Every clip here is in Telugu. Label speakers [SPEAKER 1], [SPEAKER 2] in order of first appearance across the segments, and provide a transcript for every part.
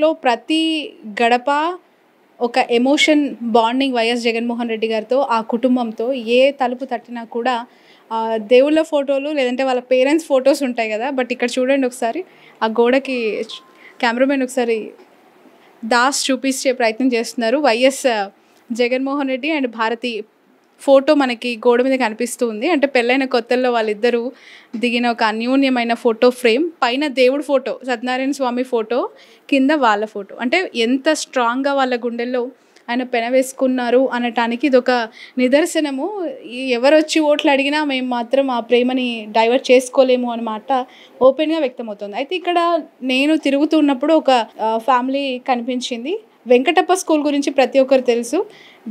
[SPEAKER 1] లో ప్రతి గడప ఒక emotion bonding YS Jaganmohan Reddy గారితో, ఆ కుటుంబంతో ఏ తలుపు తట్టినా కూడా దేవుళ్ళ ఫోటోలు లేదంటే వాళ్ళ పేరెంట్స్ ఫొటోస్ ఉంటాయి కదా. బట్ ఇక్కడ చూడండి ఒకసారి ఆ గోడకి కెమెరామెన్ ఒకసారి దాస్ చూపించే ప్రయత్నం చేస్తున్నారు. వైఎస్ జగన్మోహన్ రెడ్డి అండ్ భారతి ఫోటో మనకి గోడ మీద కనిపిస్తూ ఉంది. అంటే పెళ్ళైన కొత్తల్లో వాళ్ళిద్దరూ దిగిన ఒక అన్యోన్యమైన ఫోటో ఫ్రేమ్. పైన దేవుడు ఫోటో, సత్యనారాయణ స్వామి ఫోటో, కింద వాళ్ళ ఫోటో. అంటే ఎంత స్ట్రాంగ్గా వాళ్ళ గుండెల్లో ఆయన పెనవేసుకున్నారు అనటానికి ఇదొక నిదర్శనము. ఎవరు వచ్చి ఓట్లు అడిగినా మేము మాత్రం ఆ ప్రేమని డైవర్ట్ చేసుకోలేము అన్నమాట ఓపెన్గా వ్యక్తమవుతుంది. అయితే ఇక్కడ నేను తిరుగుతున్నప్పుడు ఒక ఫ్యామిలీ కనిపించింది. వెంకటప్ప స్కూల్ గురించి ప్రతి ఒక్కరు తెలుసు.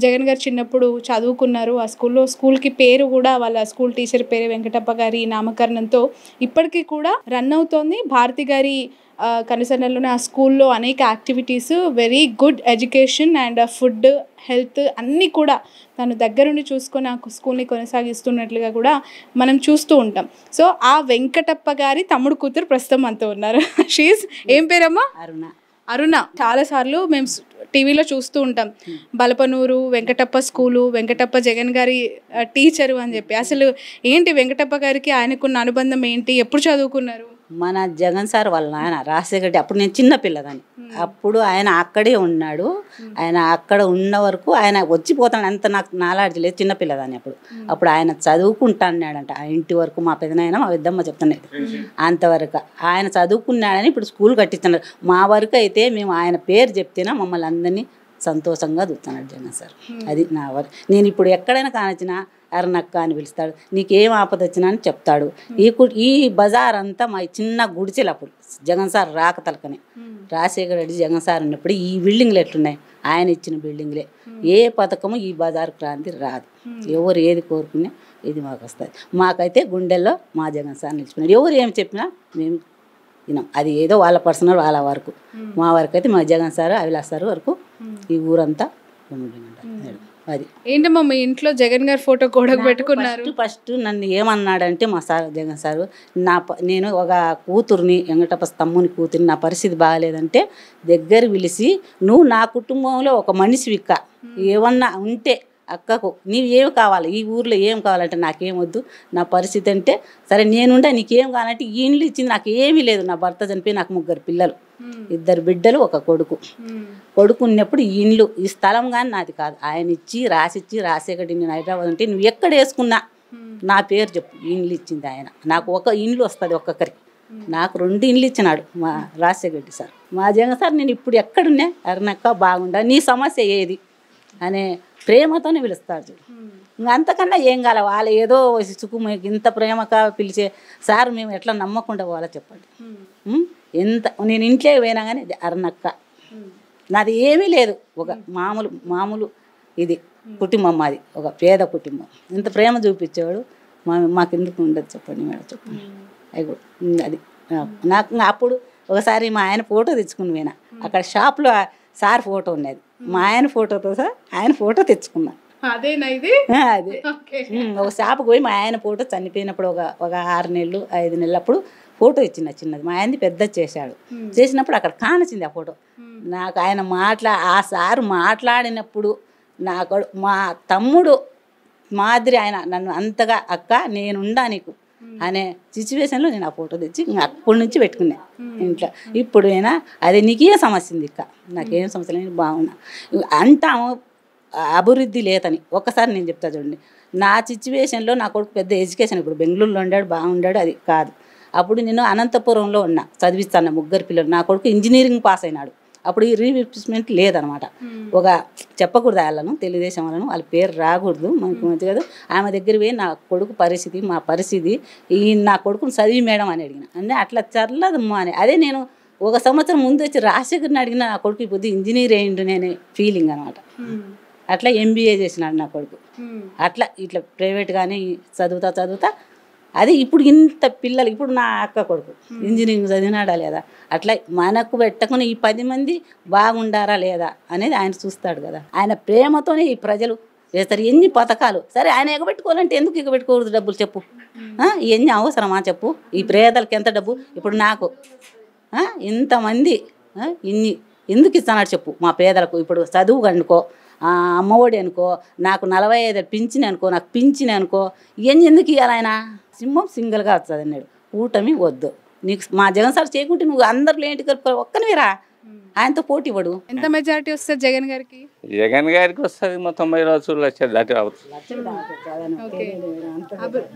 [SPEAKER 1] జగన్ గారు చిన్నప్పుడు చదువుకున్నారు ఆ స్కూల్లో. స్కూల్కి పేరు కూడా వాళ్ళ స్కూల్ టీచర్ పేరు వెంకటప్ప గారి నామకరణంతో ఇప్పటికీ కూడా రన్ అవుతోంది. భారతి గారి కనుసన్నల్లోనే ఆ స్కూల్లో అనేక activities, very good education and food, health అన్నీ కూడా తను దగ్గరుండి చూసుకొని ఆ స్కూల్ని కొనసాగిస్తున్నట్లుగా కూడా మనం చూస్తూ ఉంటాం. సో ఆ వెంకటప్ప గారి తమ్ముడు కూతురు ప్రస్తుతం మనతో ఉన్నారు. షీజ్ ఏం పేరమ్మా? అరుణ. చాలాసార్లు మేము టీవీలో చూస్తూ ఉంటాం, బలపనూరు వెంకటప్ప స్కూలు, వెంకటప్ప జగన్ గారి టీచరు అని చెప్పి. అసలు ఏంటి వెంకటప్ప గారికి ఆయనకున్న అనుబంధం ఏంటి? ఎప్పుడు చదువుకున్నారు?
[SPEAKER 2] మన జగన్ సార్ వాళ్ళ నాయన రాజశేఖర్, అప్పుడు నేను చిన్న పిల్లదాన్ని, అప్పుడు ఆయన అక్కడే ఉన్నాడు. ఆయన అక్కడ ఉన్న వరకు ఆయన వచ్చిపోతాడు, అంత నాకు నాలెడ్జ్ లేదు, చిన్న పిల్లదాన్ని అప్పుడు ఆయన చదువుకుంటాన్నాడంట ఆ ఇంటి వరకు. మా పెదనాయన మా పెద్దమ్మ చెప్తున్నాడు అంతవరకు ఆయన చదువుకున్నాడని ఇప్పుడు స్కూల్ కట్టిస్తున్నారు. మా వరకు అయితే మేము ఆయన పేరు చెప్తేనే మమ్మల్ని అందరినీ సంతోషంగా చూస్తున్నాడు జగన్ సార్. అది నా వరకు. నేను ఇప్పుడు ఎక్కడైనా కానొచ్చినా అరణక్క అని పిలుస్తాడు, నీకేం ఆపద వచ్చినా అని చెప్తాడు. ఈ బజార్ అంతా మా చిన్న గుడిచెలు అప్పుడు జగన్ సార్ రాక తలకనే. రాజశేఖర రెడ్డి జగన్ సార్ ఉన్నప్పుడు ఈ బిల్డింగ్లు ఎట్లున్నాయి, ఆయన ఇచ్చిన బిల్డింగ్లే. ఏ పథకము ఈ బజార్ క్రాంతి రాదు. ఎవరు ఏది కోరుకున్నా ఇది మాకు వస్తుంది. మాకైతే గుండెల్లో మా జగన్ సార్ నిలిచిపోయినాడు. ఎవరు ఏమి చెప్పినా మేము వినాం. అది ఏదో వాళ్ళ పర్సనల్ వాళ్ళ వరకు. మా వరకు అయితే మా జగన్ సార్ అవిలాస్ సార్ వరకు ఈ ఊరంతా అది.
[SPEAKER 1] ఏంటమ్మా మీ ఇంట్లో జగన్ గారి ఫోటో కూడా పెట్టుకున్నారు?
[SPEAKER 2] ఫస్ట్ నన్ను ఏమన్నాడంటే మా సార్ జగన్ సారు, నేను ఒక కూతుర్ని, వెంకటప్ప తమ్ముని కూతుర్ని, నా పరిస్థితి బాగాలేదంటే దగ్గర పిలిచి, నువ్వు నా కుటుంబంలో ఒక మనిషివిక్క, ఏమన్నా ఉంటే అక్కకు నీవు ఏమి కావాలి, ఈ ఊర్లో ఏం కావాలంటే నాకేం వద్దు, నా పరిస్థితి అంటే సరే నేనుండే, నీకేం కావాలంటే ఈ ఇండ్లు ఇచ్చింది నాకు ఏమీ లేదు. నా భర్త చనిపోయి నాకు 3 పిల్లలు, 2 బిడ్డలు, 1 కొడుకు. కొడుకు ఉన్నప్పుడు ఈ ఇండ్లు, ఈ స్థలం కానీ నాది కాదు, ఆయన ఇచ్చి రాసిచ్చి రాజశేఖర్ నేను హైదరాబాద్ అంటే నువ్వు ఎక్కడ వేసుకున్నా నా పేరు చెప్పు, ఈ ఇండ్లు ఇచ్చింది ఆయన. నాకు 1 ఇండ్లు వస్తుంది ఒక్కొక్కరికి, నాకు 2 ఇండ్లు ఇచ్చినాడు మా రాజశేఖర్ రెడ్డి సార్. మా జగన్ సార్ నేను ఇప్పుడు ఎక్కడున్నా అరణక్క బాగుండా, నీ సమస్య ఏది అనే ప్రేమతోనే పిలుస్తాడు. ఇంకా అంతకన్నా ఏం కాలే. వాళ్ళు ఏదో సుకుమ ఇంత ప్రేమగా పిలిచే సార్ మేము ఎట్లా నమ్మకుండా పోవాలో చెప్పండి. ఎంత నేను ఇంట్లో పోయినా కానీ అరణక్క, నాది ఏమీ లేదు, ఒక మామూలు ఇది కుటుంబం, మాది ఒక పేద కుటుంబం. ఇంత ప్రేమ చూపించేవాడు మాకు ఎందుకు ఉండదు చెప్పండి మేడం, చెప్పండి. అది నాకు అప్పుడు ఒకసారి మా ఆయన ఫోటో తెచ్చుకుని పోయినా, అక్కడ షాప్లో సార్ ఫోటో ఉన్నది, మా ఆయన ఫోటోతో సార్ ఆయన ఫోటో తెచ్చుకున్నా.
[SPEAKER 1] అదే
[SPEAKER 2] ఒక షాప్కి పోయి మా ఆయన ఫోటో చనిపోయినప్పుడు ఒక 6 నెలలు 5 నెలలు అప్పుడు ఫోటో ఇచ్చిన చిన్నది. మా ఆయనది పెద్ద చేశాడు, చేసినప్పుడు అక్కడ కానొచ్చింది ఆ ఫోటో. నాకు ఆయన ఆ సారు మాట్లాడినప్పుడు నాకు మా తమ్ముడు మాదిరి ఆయన నన్ను అంతగా, అక్క నేనుండా నీకు అనే సిచ్యువేషన్లో నేను ఆ ఫోటో తెచ్చి అప్పటి నుంచి పెట్టుకున్నా ఇంట్లో. ఇప్పుడు అయినా అది నీకే సమస్య ఉంది, ఇక్క నాకేం సమస్య లేదు, బాగున్నా అంటాము. అభివృద్ధి లేదని ఒక్కసారి నేను చెప్తా చూడండి. నా సిచ్యువేషన్లో నా కొడుకు పెద్ద ఎడ్యుకేషన్, ఇప్పుడు బెంగళూరులో ఉండాడు, బాగుండాడు, అది కాదు. అప్పుడు నేను అనంతపురంలో ఉన్నా, చదివిస్తాను 3 పిల్లలు. నా కొడుకు ఇంజనీరింగ్ పాస్ అయినాడు. అప్పుడు ఈ రీఇన్వెస్ట్మెంట్ లేదనమాట. ఒక చెప్పకూడదు వాళ్ళను, తెలుగుదేశం వాళ్ళను, వాళ్ళ పేరు రాకూడదు మనకు మంచి కాదు. ఆమె దగ్గర పోయి నా కొడుకు పరిస్థితి, మా పరిస్థితి, ఈ నా కొడుకుని చదివి మేడం అని అడిగిన. అంటే అట్లా చల్లదమ్మా అని. అదే నేను 1 సంవత్సరం ముందు వచ్చి రాజశేఖర్ని అడిగిన, నా కొడుకు ఇప్పుడు ఇంజనీర్ అయ్యిండు అనే ఫీలింగ్ అనమాట. అట్లా MBA చేసినాడు నా కొడుకు. అట్లా ఇట్లా ప్రైవేట్గానే చదువుతా అది. ఇప్పుడు ఇంత పిల్లలు, ఇప్పుడు నా అక్క కొడుకు ఇంజనీరింగ్ చదివినాడా లేదా, అట్లా మనకు పెట్టకుండా ఈ 10 మంది బాగుండారా లేదా అనేది ఆయన చూస్తాడు కదా. ఆయన ప్రేమతోనే ఈ ప్రజలు చేస్తారు. ఎన్ని పథకాలు సరే ఆయన ఎగబెట్టుకోవాలంటే ఎందుకు ఎగబెట్టుకోకూడదు? డబ్బులు చెప్పు, ఇవన్నీ అవసరమా చెప్పు? ఈ పేదలకు ఎంత డబ్బు? ఇప్పుడు నాకు ఇంతమంది ఇన్ని ఎందుకు ఇస్తానని చెప్పు మా పేదలకు. ఇప్పుడు చదువు అనుకో, అమ్మఒడి అనుకో, నాకు 45 పింఛన్ అనుకో, నాకు పింఛన్ అనుకో, ఇవన్నీ ఎందుకు ఇవ్వాలి ఆయన? సింహం సింగిల్గా వస్తుంది అన్నాడు. కూటమి వద్దు నీకు, మా జగన్ సార్ చేయకుంటే నువ్వు అందరిలో ఏంటి కలుపుకోవాలి, ఒక్కనివేరా ఆయనతో పోటీ పడు.
[SPEAKER 1] ఎంత మెజారిటీ వస్తుంది జగన్ గారికి?
[SPEAKER 3] జగన్ గారికి వస్తుంది 90 రోజులు లక్షలు దాటి రావచ్చు.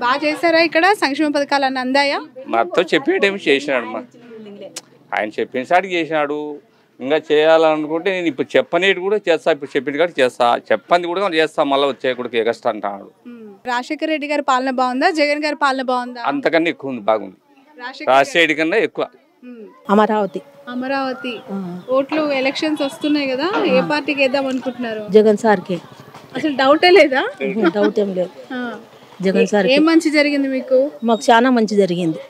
[SPEAKER 1] బాగా చేశారా ఇక్కడ? సంక్షేమ పథకాలు అన్నీ అందాయా?
[SPEAKER 3] మాతో చెప్పేటేమి చేసినాడు మా ఆయన చెప్పిన సాటికి చేసినాడు. ఇంకా చేయాలనుకుంటే నేను ఇప్పుడు చెప్పనేది కూడా చేస్తా, ఇప్పుడు చెప్పిన కాదు చేస్తా, చెప్పంది కూడా చేస్తా, మళ్ళీ వచ్చే కూడా ఎగస్ట్రా అంటున్నాడు.
[SPEAKER 1] రాజశేఖర రెడ్డి గారి పాలన బాగుందా, జగన్ గారి పాలన బాగుందా?
[SPEAKER 3] అంతకన్నా ఎక్కువ ఉంది, బాగుంది. రాజశేఖర్ కన్నా ఎక్కువ.
[SPEAKER 4] అమరావతి.
[SPEAKER 1] అమరావతి ఓట్లు ఎలక్షన్స్ వస్తున్నాయి కదా, ఏ పార్టీకి వేద్దాం అనుకుంటున్నారు?
[SPEAKER 4] జగన్ సార్కి.
[SPEAKER 1] అసలు డౌటే లేదా?
[SPEAKER 4] డౌట్ ఏం లేదు. జగన్ సార్
[SPEAKER 1] ఏం మంచి జరిగింది మీకు?
[SPEAKER 4] మాకు చాలా మంచి జరిగింది.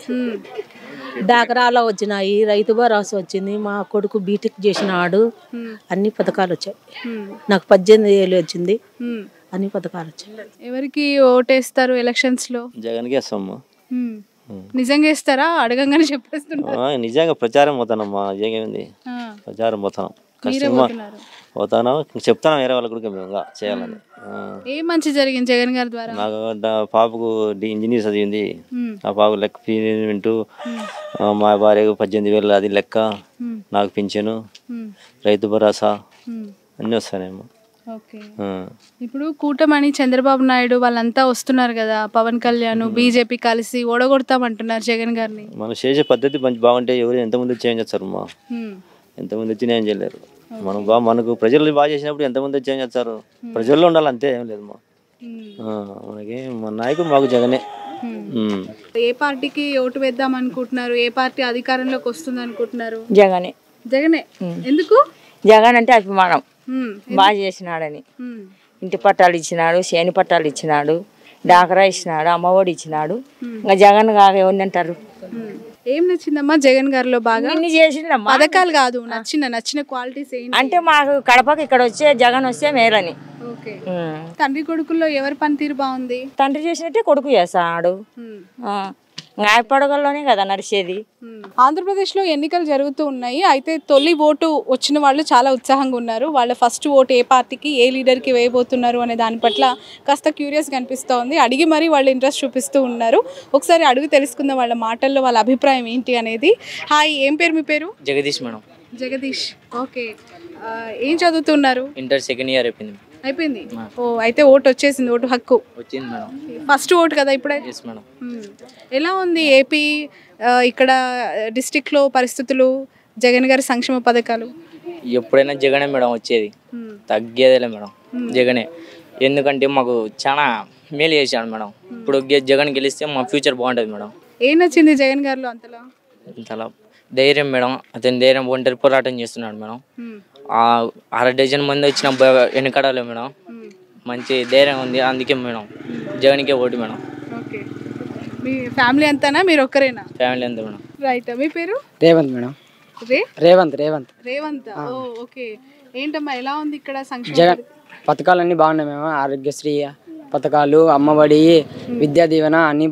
[SPEAKER 4] డాకరాలో వచ్చినాయి, రైతు భరోసా వచ్చింది, మా కొడుకు బీటెక్ చేసినాడు, అన్ని పథకాలు వచ్చాయి. నాకు 18 ఏళ్ళు వచ్చింది, అన్ని పథకాలు వచ్చాయి.
[SPEAKER 1] ఎవరికి ఓటేస్తారు ఎలక్షన్స్ లో?
[SPEAKER 5] జగన్కి వేస్తాము.
[SPEAKER 1] నిజంగా ఇస్తారా? అడగంగానే చెప్పేస్తున్నారు.
[SPEAKER 5] నిజంగా ప్రచారం పోతానమ్మా, ఏమైంది ప్రచారం పోతాం, కష్టంగా పోతాను, చెప్తాను వేరే వాళ్ళకి కూడా మేము చేయాలని.
[SPEAKER 1] ఏం మంచి జరిగింది జగన్ గారి ద్వారా?
[SPEAKER 5] నాకు పాపకు ఇంజనీర్ చదివింది, ఆ పాపకు లెక్క పేమెంట్, మా భార్యకు 18,000 అది లెక్క, నాకు పింఛను, రైతు భరోసా అన్నీ వస్తానేమో.
[SPEAKER 1] ఇప్పుడు కూటమని చంద్రబాబు నాయుడు వాళ్ళంతా వస్తున్నారు కదా, పవన్ కళ్యాణ్ బీజేపీ కలిసి ఓడగొడతామంటున్నారు జగన్ గారిని.
[SPEAKER 5] మనం చేసే పద్ధతి మంచి బాగుంటే ఎవరు ఎంతమంది చేంజ్ చేస్తారు అమ్మా, ఎంతమంది వచ్చి ఏం చేయలేరు. మనం మనకు ప్రజలు బాగా చేసినప్పుడు ఎంతమంది చేంజ్ చేస్తారు, ప్రజల్లో ఉండాలి అంతే, ఏం లేదు మా మనకి. మన నాయకుడు మాకు జగనే.
[SPEAKER 1] ఏ పార్టీకి ఓటు వేద్దాం అనుకుంటున్నారు? ఏ పార్టీ అధికారంలోకి వస్తుంది అనుకుంటున్నారు?
[SPEAKER 6] జగనే.
[SPEAKER 1] జగనే ఎందుకు?
[SPEAKER 6] జగన్ అంటే అభిమానం, బాగా చేసినాడని. ఇంటి పట్టాలు ఇచ్చినాడు, చేని పట్టాలు ఇచ్చినాడు, డాకరా ఇచ్చినాడు, అమ్మఒడి ఇచ్చినాడు. ఇంకా జగన్ కాక ఎవరిని అంటారు?
[SPEAKER 1] ఏం నచ్చిందమ్మా జగన్ గారిలో బాగా?
[SPEAKER 6] ఇన్ని చేసిందమ్మా,
[SPEAKER 1] పథకాలు కాదు, నచ్చిన క్వాలిటీస్ ఏంటి?
[SPEAKER 6] అంటే మాకు కడపకి ఇక్కడ వచ్చే జగన్ వస్తే మేలని.
[SPEAKER 1] తండ్రి కొడుకుల్లో ఎవరి పనితీరు బాగుంది?
[SPEAKER 6] తండ్రి చేసినట్టే కొడుకు చేస్తాడు. పడగల్లోనే కదా నడిచేది.
[SPEAKER 1] ఆంధ్రప్రదేశ్ లో ఎన్నికలు జరుగుతూ ఉన్నాయి. అయితే తొలి ఓటు వచ్చిన వాళ్ళు చాలా ఉత్సాహంగా ఉన్నారు. వాళ్ళ ఫస్ట్ ఓటు ఏ పార్టీకి, ఏ లీడర్ కి వేయబోతున్నారు అనే దాని పట్ల కాస్త క్యూరియస్ కనిపిస్తోంది. అడిగి మరీ వాళ్ళు ఇంట్రెస్ట్ చూపిస్తూ ఉన్నారు. ఒకసారి అడుగు తెలుసుకుందాం వాళ్ళ మాటల్లో వాళ్ళ అభిప్రాయం ఏంటి అనేది. హాయ్, ఏం పేరు మీ పేరు?
[SPEAKER 7] జగదీష్ మేడం.
[SPEAKER 1] జగదీష్, ఓకే. ఏం చదువుతున్నారు?
[SPEAKER 7] ఇంటర్ సెకండ్ ఇయర్ అయిపోయింది.
[SPEAKER 1] అయిపోయింది. ఓ, అయితే ఓటు వచ్చేసింది, ఓటు హక్కు
[SPEAKER 7] వచ్చింది మేడం.
[SPEAKER 1] ఫస్ట్ ఓటు కదా ఇప్పుడే?
[SPEAKER 7] మేడం.
[SPEAKER 1] ఎలా ఉంది ఏపీ ఇక్కడ డిస్ట్రిక్ట్లో పరిస్థితులు, జగన్ గారి సంక్షేమ పథకాలు?
[SPEAKER 7] ఎప్పుడైనా జగనే మేడం వచ్చేది, తగ్గేదేలే మేడం జగనే. ఎందుకంటే మాకు చాలా మేలు చేశాడు మేడం. ఇప్పుడు జగన్ గెలిస్తే మా ఫ్యూచర్ బాగుంటుంది మేడం.
[SPEAKER 1] ఏం నచ్చింది జగన్ గారిలో అంతలా?
[SPEAKER 7] అంతలా ధైర్యం మేడం. అతని ధైర్యం, ఒంటరి పోరాటం చేస్తున్నాడు మేడం. 6 డజన్ మంది వచ్చిన వెనకడాలి మేడం. మంచి ధైర్యం ఉంది, అందుకే మేడం జగన్కే ఓటు మేడం.
[SPEAKER 1] ఓకే. మీ ఫ్యామిలీ అంతానా, మీరు ఒక్కరేనా?
[SPEAKER 7] ఫ్యామిలీ అంతా మేడం.
[SPEAKER 1] రైట్. మీ పేరు?
[SPEAKER 8] రేవంత్ మేడం. రేవంత్.
[SPEAKER 1] రేవంత్, ఓ ఓకే. ఏంటమ్మా ఎలా ఉంది ఇక్కడ సంక్షేమ
[SPEAKER 8] జగన్ పథకాలన్నీ బాగున్నాయి మేము. ఆరోగ్యశ్రీ పథకాలు, అమ్మఒడి, విద్యా దీవెన అన్నీ